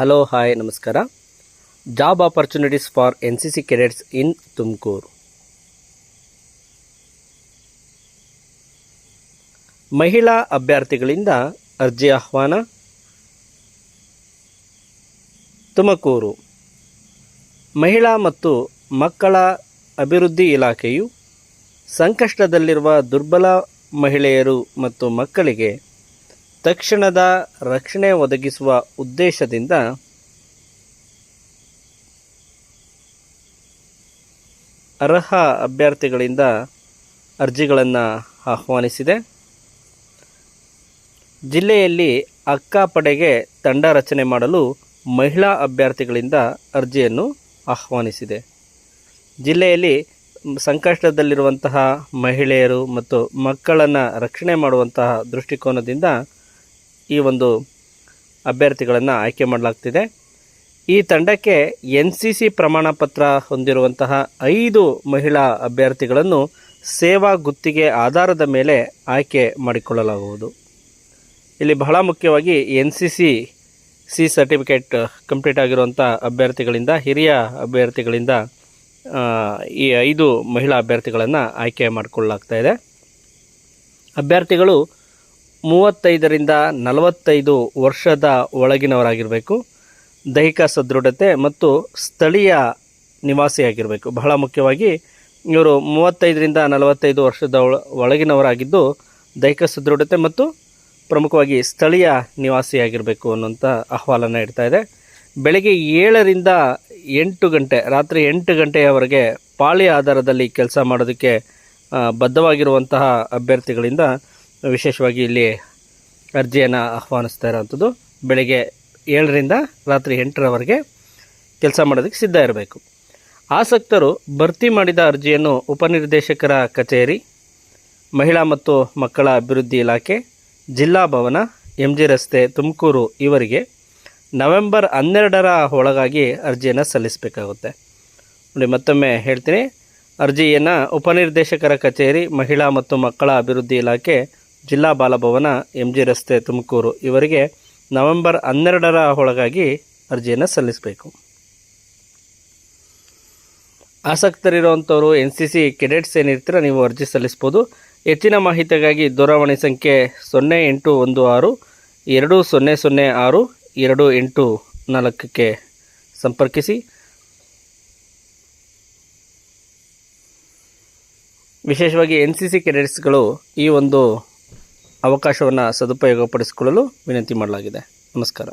Hello hi ನಮಸ್ಕಾರ. Job opportunities for NCC cadets in Tumakuru. ಮಹಿಳಾ ಅಭ್ಯರ್ಥಿಗಳಿಂದ ಅರ್ಜಿ ಆಹ್ವಾನ. ತುಮಕೂರು ಮಹಿಳಾ ಮತ್ತು ಮಕ್ಕಳ ಅಭಿವೃದ್ಧಿ ಇಲಾಖೆಯು ಸಂಕಷ್ಟದಲ್ಲಿರುವ ದುರ್ಬಲ ಮಹಿಳೆಯರು ಮತ್ತು ಮಕ್ಕಳಿಗೆ ತಕ್ಷಣದ ರಕ್ಷಣೆ ಒದಗಿಸುವ ಉದ್ದೇಶದಿಂದ ಅರ್ಹ ಅಭ್ಯರ್ಥಿಗಳಿಂದ ಅರ್ಜಿಗಳನ್ನು ಆಹ್ವಾನಿಸಿದೆ. ಜಿಲ್ಲೆಯಲ್ಲಿ ಅಕ್ಕಾಪಡೆಗೆ ತಂಡ ರಚನೆ ಮಾಡಲು ಮಹಿಳಾ ಅಭ್ಯರ್ಥಿಗಳಿಂದ ಅರ್ಜಿಯನ್ನು ಆಹ್ವಾನಿಸಿದೆ. ಜಿಲ್ಲೆಯಲ್ಲಿ ಸಂಕಷ್ಟದಲ್ಲಿರುವಂತಹ ಮಹಿಳೆಯರು ಮತ್ತು ಮಕ್ಕಳನ್ನು ರಕ್ಷಣೆ ಮಾಡುವಂತಹ ದೃಷ್ಟಿಕೋನದಿಂದ ಈ ಒಂದು ಅಭ್ಯರ್ಥಿಗಳನ್ನು ಆಯ್ಕೆ ಮಾಡಲಾಗ್ತಿದೆ. ಈ ತಂಡಕ್ಕೆ NCC ಪ್ರಮಾಣ ಪತ್ರ ಹೊಂದಿರುವಂತಹ 5 ಮಹಿಳಾ ಅಭ್ಯರ್ಥಿಗಳನ್ನು ಸೇವಾ ಗುತ್ತಿಗೆ ಆಧಾರದ ಮೇಲೆ ಆಯ್ಕೆ ಮಾಡಿಕೊಳ್ಳಲಾಗುವುದು. ಇಲ್ಲಿ ಬಹಳ ಮುಖ್ಯವಾಗಿ NCC ಸರ್ಟಿಫಿಕೇಟ್ ಕಂಪ್ಲೀಟ್ ಆಗಿರುವಂಥ ಅಭ್ಯರ್ಥಿಗಳಿಂದ, ಹಿರಿಯ ಅಭ್ಯರ್ಥಿಗಳಿಂದ ಈ 5 ಮಹಿಳಾ ಅಭ್ಯರ್ಥಿಗಳನ್ನು ಆಯ್ಕೆ ಮಾಡಿಕೊಳ್ಳಲಾಗ್ತಾ ಇದೆ. ಅಭ್ಯರ್ಥಿಗಳು 35ರಿಂದ 45 ವರ್ಷದ ಒಳಗಿನವರಾಗಿರಬೇಕು. ದೈಹಿಕ ಸದೃಢತೆ ಮತ್ತು ಸ್ಥಳೀಯ ನಿವಾಸಿಯಾಗಿರಬೇಕು. ಬಹಳ ಮುಖ್ಯವಾಗಿ ಇವರು 35ರಿಂದ 45 ವರ್ಷದ ಒಳಗಿನವರಾಗಿದ್ದು ದೈಹಿಕ ಸದೃಢತೆ ಮತ್ತು ಪ್ರಮುಖವಾಗಿ ಸ್ಥಳೀಯ ನಿವಾಸಿಯಾಗಿರಬೇಕು ಅನ್ನೋಂಥ ಅಹವಾಲನ್ನು ಇಡ್ತಾ ಇದೆ. ಬೆಳಗ್ಗೆ 7ರಿಂದ 8 ಗಂಟೆ, ರಾತ್ರಿ 8 ಗಂಟೆಯವರೆಗೆ ಪಾಳಿ ಆಧಾರದಲ್ಲಿ ಕೆಲಸ ಮಾಡೋದಕ್ಕೆ ಬದ್ಧವಾಗಿರುವಂತಹ ಅಭ್ಯರ್ಥಿಗಳಿಂದ ವಿಶೇಷವಾಗಿ ಇಲ್ಲಿ ಅರ್ಜಿಯನ್ನು ಆಹ್ವಾನಿಸ್ತಾ ಇರೋವಂಥದ್ದು. ಬೆಳಗ್ಗೆ 7ರಿಂದ ರಾತ್ರಿ 8ರವರೆಗೆ ಕೆಲಸ ಮಾಡೋದಕ್ಕೆ ಸಿದ್ಧ ಇರಬೇಕು. ಆಸಕ್ತರು ಭರ್ತಿ ಮಾಡಿದ ಅರ್ಜಿಯನ್ನು ಉಪನಿರ್ದೇಶಕರ ಕಚೇರಿ, ಮಹಿಳಾ ಮತ್ತು ಮಕ್ಕಳ ಅಭಿವೃದ್ಧಿ ಇಲಾಖೆ, ಜಿಲ್ಲಾ ಭವನ, MG ರಸ್ತೆ, ತುಮಕೂರು ಇವರಿಗೆ ನವೆಂಬರ್ 12ರ ಒಳಗಾಗಿ ಅರ್ಜಿಯನ್ನು ಸಲ್ಲಿಸಬೇಕಾಗುತ್ತೆ. ನೋಡಿ, ಮತ್ತೊಮ್ಮೆ ಹೇಳ್ತೀನಿ, ಅರ್ಜಿಯನ್ನು ಉಪನಿರ್ದೇಶಕರ ಕಚೇರಿ, ಮಹಿಳಾ ಮತ್ತು ಮಕ್ಕಳ ಅಭಿವೃದ್ಧಿ ಇಲಾಖೆ, ಜಿಲ್ಲಾ ಬಾಲಭವನ, MG ರಸ್ತೆ, ತುಮಕೂರು ಇವರಿಗೆ ನವೆಂಬರ್ 12ರ ಒಳಗಾಗಿ ಅರ್ಜಿಯನ್ನು ಸಲ್ಲಿಸಬೇಕು. ಆಸಕ್ತರಿರುವಂಥವರು NCC ಕೆಡೆಟ್ಸ್ ಏನಿರ್ತೀರ ನೀವು ಅರ್ಜಿ ಸಲ್ಲಿಸ್ಬೋದು. ಹೆಚ್ಚಿನ ಮಾಹಿತಿಗಾಗಿ ದೂರವಾಣಿ ಸಂಖ್ಯೆ 0816 2006 284ಕ್ಕೆ ಸಂಪರ್ಕಿಸಿ. ವಿಶೇಷವಾಗಿ NCC ಕೆಡೆಟ್ಸ್ಗಳು ಈ ಒಂದು ಅವಕಾಶವನ್ನು ಸದುಪಯೋಗಪಡಿಸಿಕೊಳ್ಳಲು ವಿನಂತಿ ಮಾಡಲಾಗಿದೆ. ನಮಸ್ಕಾರ.